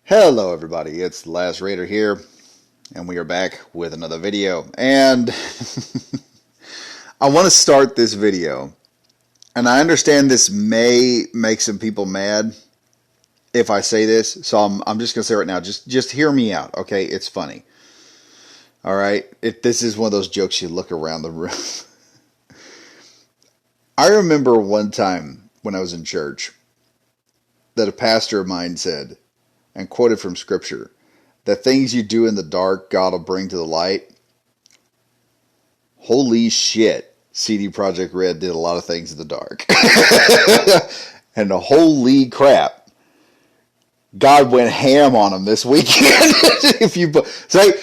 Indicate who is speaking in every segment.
Speaker 1: Hello everybody, it's Last Raider here, and we are back with another video. And I want to start this video, and I understand this may make some people mad if I say this, so I'm just going to say right now, just hear me out, okay? It's funny. Alright? This is one of those jokes you look around the room. I remember one time when I was in church that a pastor of mine said, and quoted from scripture, that things you do in the dark, God will bring to the light. Holy shit, CDProjectRed did a lot of things in the dark. And holy crap, God went ham on them this weekend.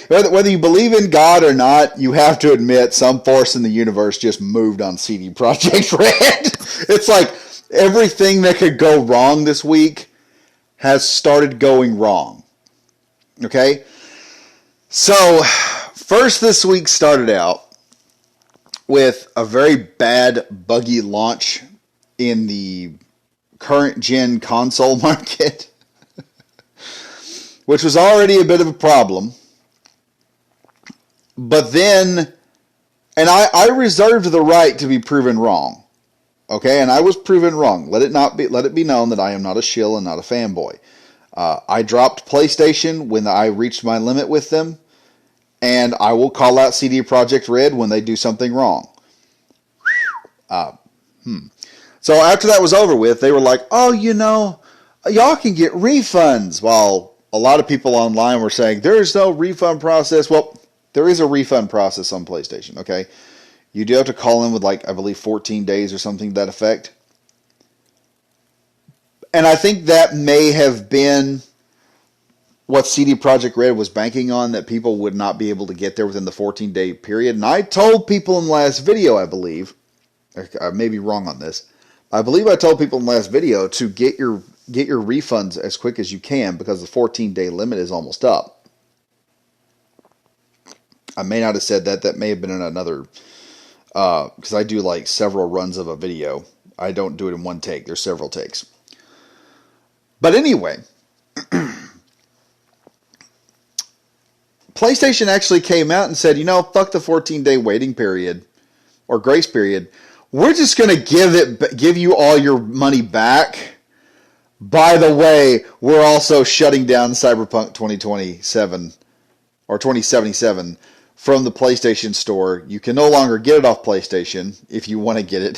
Speaker 1: Whether you believe in God or not, you have to admit some force in the universe just moved on CDProjectRed. It's like everything that could go wrong this week has started going wrong. Okay? So, first this week started out with a very bad, buggy launch in the current gen console market, which was already a bit of a problem. But then, and I reserved the right to be proven wrong. Okay, and I was proven wrong. Let it be known that I am not a shill and not a fanboy. I dropped PlayStation when I reached my limit with them, and I will call out CDProjectRed when they do something wrong. So after that was over with, they were like, "Oh, y'all can get refunds." While a lot of people online were saying there is no refund process. Well, there is a refund process on PlayStation. Okay. You do have to call in with, I believe 14 days or something to that effect. And I think that may have been what CDProjectRed was banking on, that people would not be able to get there within the 14-day period. And I told people in the last video, I believe, I may be wrong on this, I believe I told people in the last video to get your refunds as quick as you can because the 14-day limit is almost up. I may not have said that. That may have been in another... because I do several runs of a video. I don't do it in one take. There's several takes. But anyway, PlayStation actually came out and said, fuck the 14-day waiting period or grace period. We're just going to give you all your money back. By the way, we're also shutting down Cyberpunk 2027 or 2077 from the PlayStation Store. You can no longer get it off PlayStation if you want to get it.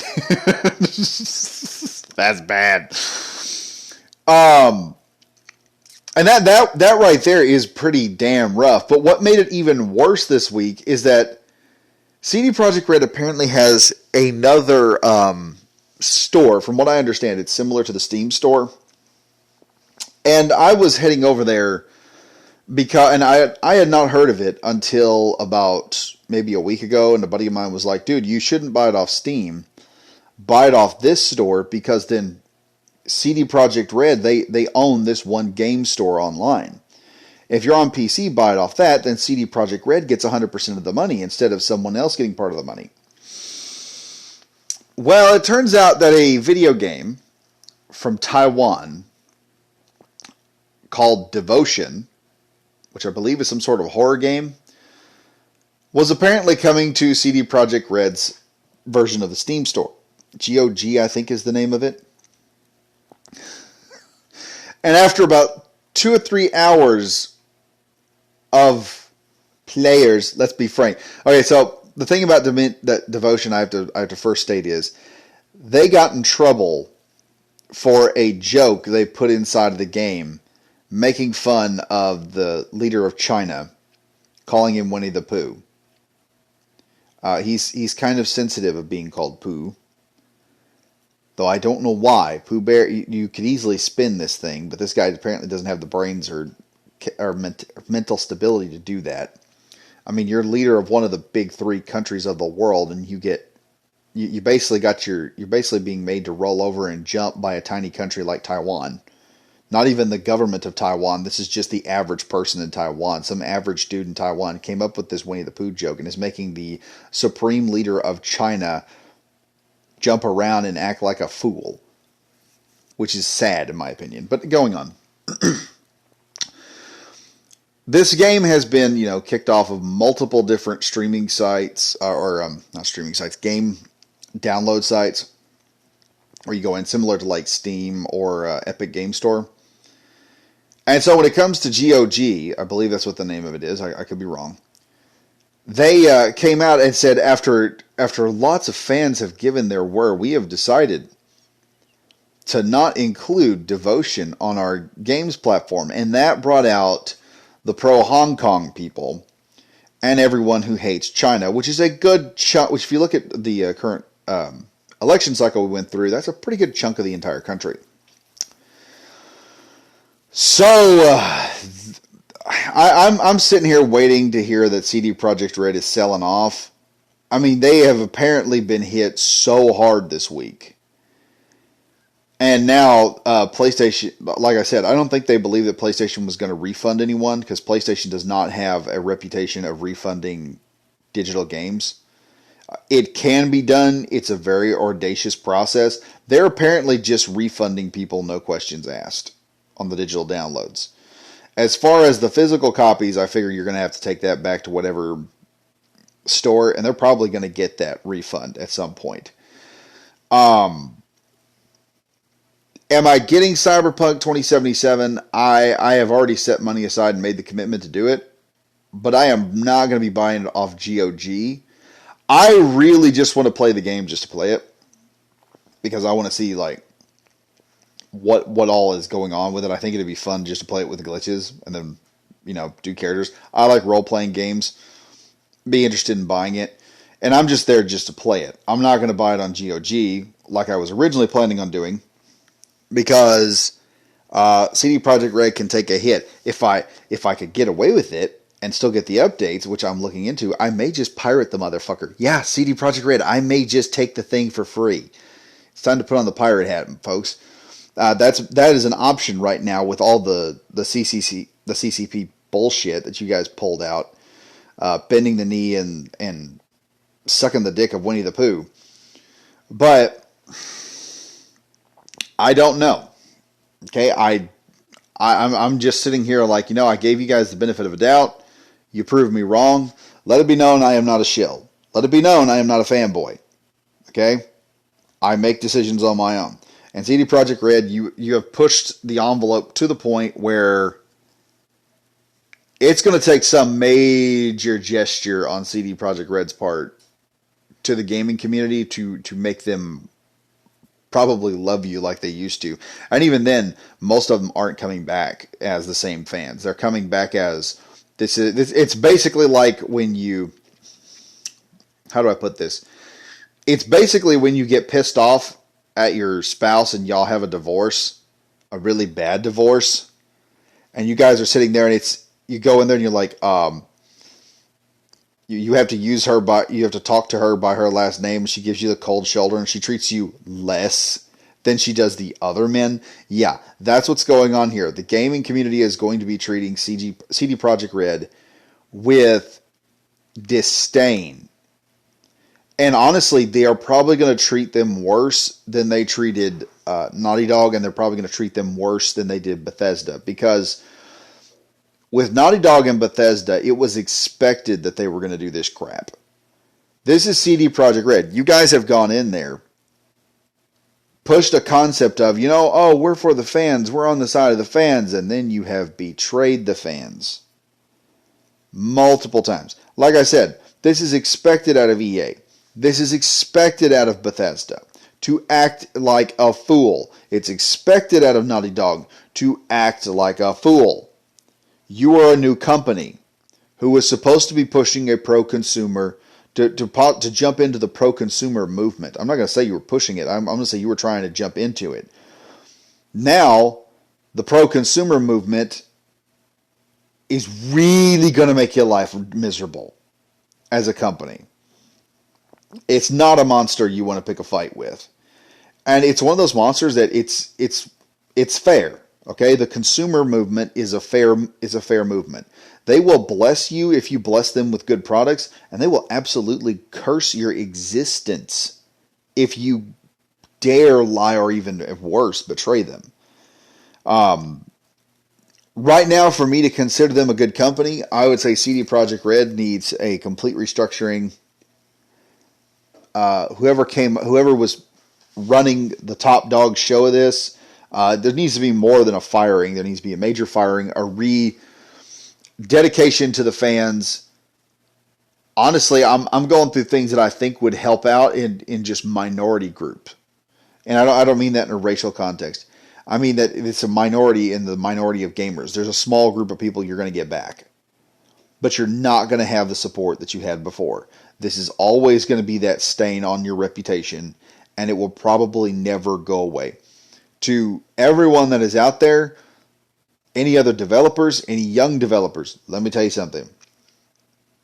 Speaker 1: That's bad. And that right there is pretty damn rough. But what made it even worse this week is that CDProjectRed apparently has another store. From what I understand, it's similar to the Steam store. And I was heading over there and I had not heard of it until about maybe a week ago, and a buddy of mine was like, dude, you shouldn't buy it off Steam. Buy it off this store, because then CDProjectRed, they own this one game store online. If you're on PC, buy it off that, then CDProjectRed gets 100% of the money instead of someone else getting part of the money. Well, it turns out that a video game from Taiwan called Devotion, which I believe is some sort of horror game, was apparently coming to CDProjectRed's version of the Steam store. GOG, I think, is the name of it. And after about 2 or 3 hours of players, let's be frank. Okay, so the thing about that Devotion I have to first state is they got in trouble for a joke they put inside of the game, making fun of the leader of China, calling him Winnie the Pooh. He's kind of sensitive of being called Pooh, though I don't know why. Pooh Bear, you could easily spin this thing, but this guy apparently doesn't have the brains or mental stability to do that. I mean, you're leader of one of the big 3 countries of the world, and you're basically being made to roll over and jump by a tiny country like Taiwan. Not even the government of Taiwan. This is just the average person in Taiwan. Some average dude in Taiwan came up with this Winnie the Pooh joke and is making the supreme leader of China jump around and act like a fool. Which is sad, in my opinion. But going on. This game has been, kicked off of multiple different streaming sites, or not streaming sites, game download sites, where you go in, similar to like Steam or Epic Game Store. And so when it comes to GOG, I believe that's what the name of it is. I could be wrong. They came out and said after lots of fans have given their word, we have decided to not include Devotion on our games platform. And that brought out the pro-Hong Kong people and everyone who hates China, which is a good chunk. Which, if you look at the current election cycle we went through, that's a pretty good chunk of the entire country. So I'm sitting here waiting to hear that CD Projekt Red is selling off. I mean, they have apparently been hit so hard this week. And now PlayStation, like I said, I don't think they believe that PlayStation was going to refund anyone, because PlayStation does not have a reputation of refunding digital games. It can be done. It's a very audacious process. They're apparently just refunding people, no questions asked, on the digital downloads. As far as the physical copies, I figure you're going to have to take that back to whatever store, and they're probably going to get that refund at some point. Am I getting Cyberpunk 2077? I have already set money aside and made the commitment to do it, but I am not going to be buying it off GOG. I really just want to play the game just to play it, because I want to see like what all is going on with it. I think it'd be fun just to play it with glitches and then, do characters. I like role-playing games. Be interested in buying it. And I'm just there just to play it. I'm not going to buy it on GOG like I was originally planning on doing, because CD Projekt Red can take a hit. If I could get away with it and still get the updates, which I'm looking into, I may just pirate the motherfucker. Yeah, CD Projekt Red, I may just take the thing for free. It's time to put on the pirate hat, folks. That is an option right now with all the CCP bullshit that you guys pulled out, bending the knee and sucking the dick of Winnie the Pooh. But I don't know. Okay, I'm just sitting here like, I gave you guys the benefit of a doubt. You proved me wrong. Let it be known I am not a shill. Let it be known I am not a fanboy. Okay, I make decisions on my own. And CD Projekt Red, you have pushed the envelope to the point where it's going to take some major gesture on CD Projekt Red's part to the gaming community to make them probably love you like they used to. And even then, most of them aren't coming back as the same fans. They're coming back as it's basically like when you, how do I put this? It's basically when you get pissed off at your spouse and y'all have a divorce, a really bad divorce, and you guys are sitting there and you go in there and you're like, you have to you have to talk to her by her last name. She gives you the cold shoulder and she treats you less than she does the other men. Yeah, that's what's going on here. The gaming community is going to be treating CD Projekt Red with disdain. And honestly, they are probably going to treat them worse than they treated Naughty Dog, and they're probably going to treat them worse than they did Bethesda. Because with Naughty Dog and Bethesda, it was expected that they were going to do this crap. This is CD Projekt Red. You guys have gone in there, pushed a concept of, we're for the fans, we're on the side of the fans, and then you have betrayed the fans multiple times. Like I said, this is expected out of EA. This is expected out of Bethesda to act like a fool. It's expected out of Naughty Dog to act like a fool. You are a new company who was supposed to be pushing a pro-consumer to jump into the pro-consumer movement. I'm not going to say you were pushing it. I'm going to say you were trying to jump into it. Now, the pro-consumer movement is really going to make your life miserable as a company. It's not a monster you want to pick a fight with. And it's one of those monsters that it's fair. Okay, the consumer movement is a fair movement. They will bless you if you bless them with good products, and they will absolutely curse your existence if you dare lie or even worse, betray them. Right now, for me to consider them a good company, I would say CD Projekt Red needs a complete restructuring. Whoever was running the top dog show of this, there needs to be more than a firing. There needs to be a major firing, a dedication to the fans. Honestly, I'm going through things that I think would help out in just minority group, and I don't mean that in a racial context. I mean that it's a minority in the minority of gamers. There's a small group of people you're going to get back, but you're not going to have the support that you had before. This is always going to be that stain on your reputation, and it will probably never go away. To everyone that is out there, any other developers, any young developers, let me tell you something.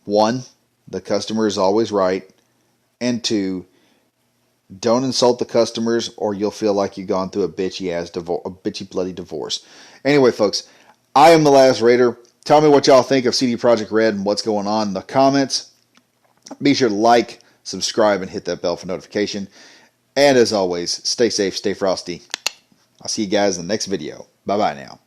Speaker 1: One, the customer is always right. And two, don't insult the customers or you'll feel like you've gone through a bitchy bloody divorce. Anyway, folks, I am the Last Raider. Tell me what y'all think of CD Projekt Red and what's going on in the comments. Be sure to like, subscribe, and hit that bell for notification. And as always, stay safe, stay frosty. I'll see you guys in the next video. Bye-bye now.